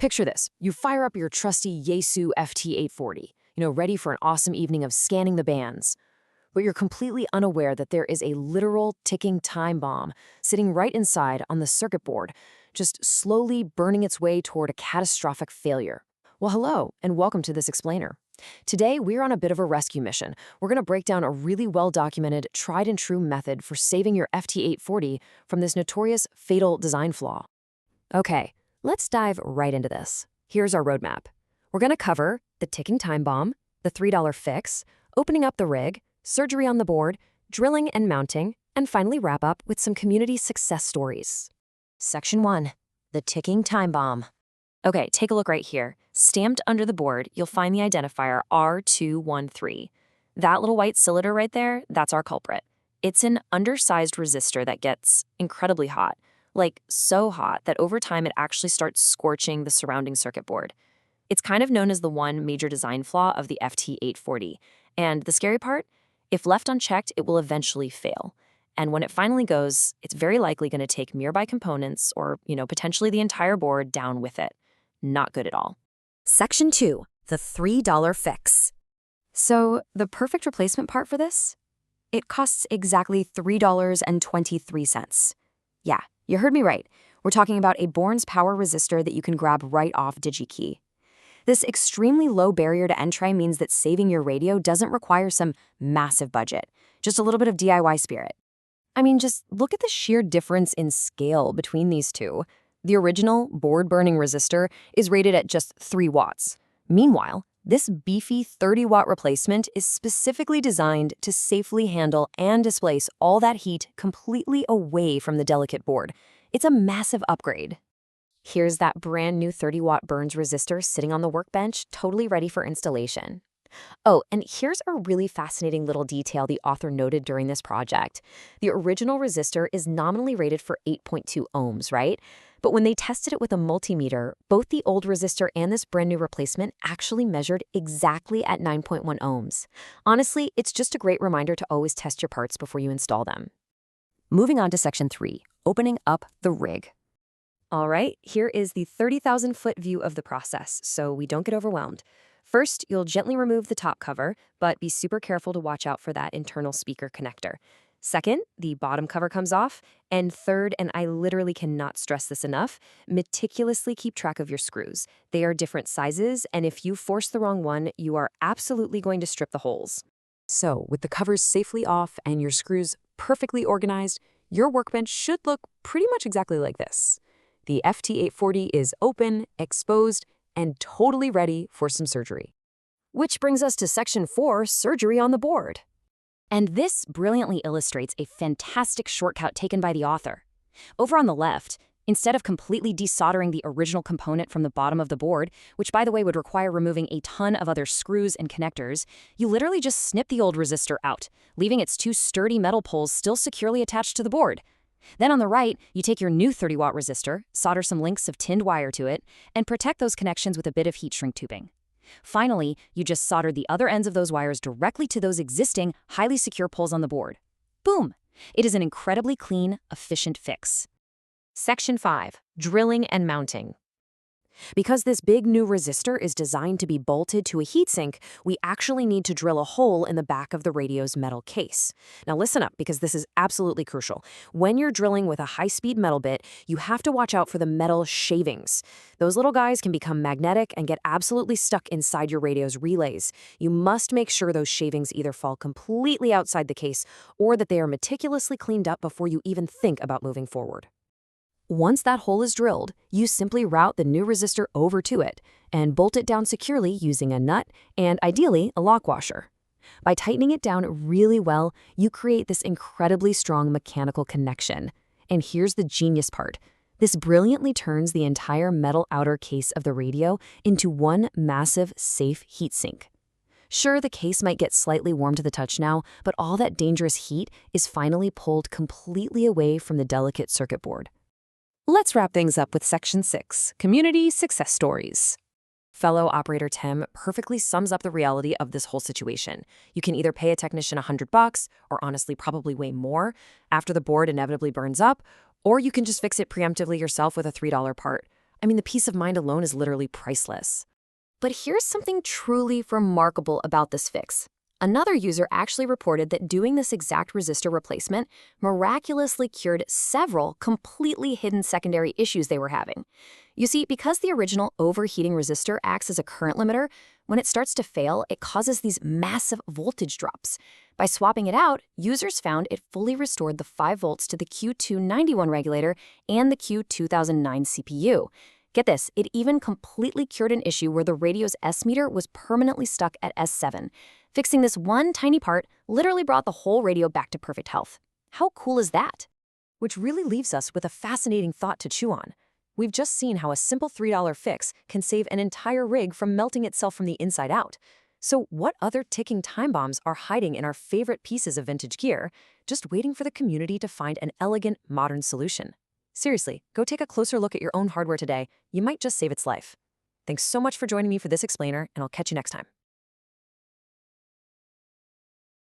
Picture this. You fire up your trusty Yaesu FT-840, ready for an awesome evening of scanning the bands. But you're completely unaware that there is a literal ticking time bomb sitting right inside on the circuit board, just slowly burning its way toward a catastrophic failure. Well, hello, and welcome to this explainer. Today, we're on a bit of a rescue mission. We're going to break down a really well-documented, tried-and-true method for saving your FT-840 from this notorious fatal design flaw. Okay, let's dive right into this. Here's our roadmap. We're going to cover the ticking time bomb, the $3 fix, opening up the rig, surgery on the board, drilling and mounting, and finally wrap up with some community success stories. Section 1. The ticking time bomb. Okay, take a look right here. Stamped under the board, you'll find the identifier R213. That little white cylinder right there, that's our culprit. It's an undersized resistor that gets incredibly hot. Like, so hot that over time it actually starts scorching the surrounding circuit board. It's kind of known as the one major design flaw of the FT-840. And the scary part? If left unchecked, it will eventually fail. And when it finally goes, it's very likely going to take nearby components or, potentially the entire board down with it. Not good at all. Section 2. The $3 fix. So, the perfect replacement part for this? It costs exactly $3.23. Yeah, you heard me right. We're talking about a Born's power resistor that you can grab right off DigiKey. This extremely low barrier to entry means that saving your radio doesn't require some massive budget, just a little bit of DIY spirit. I mean, just look at the sheer difference in scale between these two. The original board-burning resistor is rated at just 3 watts. Meanwhile, this beefy 30-watt replacement is specifically designed to safely handle and displace all that heat completely away from the delicate board. It's a massive upgrade. Here's that brand new 30-watt Burns resistor sitting on the workbench, totally ready for installation. Oh, and here's a really fascinating little detail the author noted during this project. The original resistor is nominally rated for 8.2 ohms, right? But when they tested it with a multimeter, both the old resistor and this brand new replacement actually measured exactly at 9.1 ohms. Honestly, it's just a great reminder to always test your parts before you install them. Moving on to Section 3, opening up the rig. All right, here is the 30,000-foot view of the process, so we don't get overwhelmed. First, you'll gently remove the top cover, but be super careful to watch out for that internal speaker connector. Second, the bottom cover comes off. And third, and I literally cannot stress this enough, meticulously keep track of your screws. They are different sizes, and if you force the wrong one, you are absolutely going to strip the holes. So, with the covers safely off and your screws perfectly organized, your workbench should look pretty much exactly like this. The FT-840 is open, exposed, and totally ready for some surgery. Which brings us to Section 4, surgery on the board. And this brilliantly illustrates a fantastic shortcut taken by the author. Over on the left, instead of completely desoldering the original component from the bottom of the board, which by the way would require removing a ton of other screws and connectors, you literally just snip the old resistor out, leaving its 2 sturdy metal poles still securely attached to the board. Then on the right, you take your new 30-watt resistor, solder some links of tinned wire to it, and protect those connections with a bit of heat shrink tubing. Finally, you just solder the other ends of those wires directly to those existing, highly secure poles on the board. Boom! It is an incredibly clean, efficient fix. Section 5. Drilling and mounting. Because this big new resistor is designed to be bolted to a heatsink, we actually need to drill a hole in the back of the radio's metal case. Now listen up, because this is absolutely crucial. When you're drilling with a high-speed metal bit, you have to watch out for the metal shavings. Those little guys can become magnetic and get absolutely stuck inside your radio's relays. You must make sure those shavings either fall completely outside the case or that they are meticulously cleaned up before you even think about moving forward. Once that hole is drilled, you simply route the new resistor over to it and bolt it down securely using a nut and, ideally, a lock washer. By tightening it down really well, you create this incredibly strong mechanical connection. And here's the genius part. This brilliantly turns the entire metal outer case of the radio into one massive, safe heatsink. Sure, the case might get slightly warm to the touch now, but all that dangerous heat is finally pulled completely away from the delicate circuit board. Let's wrap things up with Section 6, Community Success Stories. Fellow operator Tim perfectly sums up the reality of this whole situation. You can either pay a technician $100, or honestly probably way more, after the board inevitably burns up, or you can just fix it preemptively yourself with a $3 part. I mean, the peace of mind alone is literally priceless. But here's something truly remarkable about this fix. Another user actually reported that doing this exact resistor replacement miraculously cured several completely hidden secondary issues they were having. You see, because the original overheating resistor acts as a current limiter, when it starts to fail, it causes these massive voltage drops. By swapping it out, users found it fully restored the 5 volts to the Q291 regulator and the Q2009 CPU. Get this, it even completely cured an issue where the radio's S meter was permanently stuck at S7. Fixing this one tiny part literally brought the whole radio back to perfect health. How cool is that? Which really leaves us with a fascinating thought to chew on. We've just seen how a simple $3 fix can save an entire rig from melting itself from the inside out. So what other ticking time bombs are hiding in our favorite pieces of vintage gear, just waiting for the community to find an elegant, modern solution? Seriously, go take a closer look at your own hardware today. You might just save its life. Thanks so much for joining me for this explainer, and I'll catch you next time.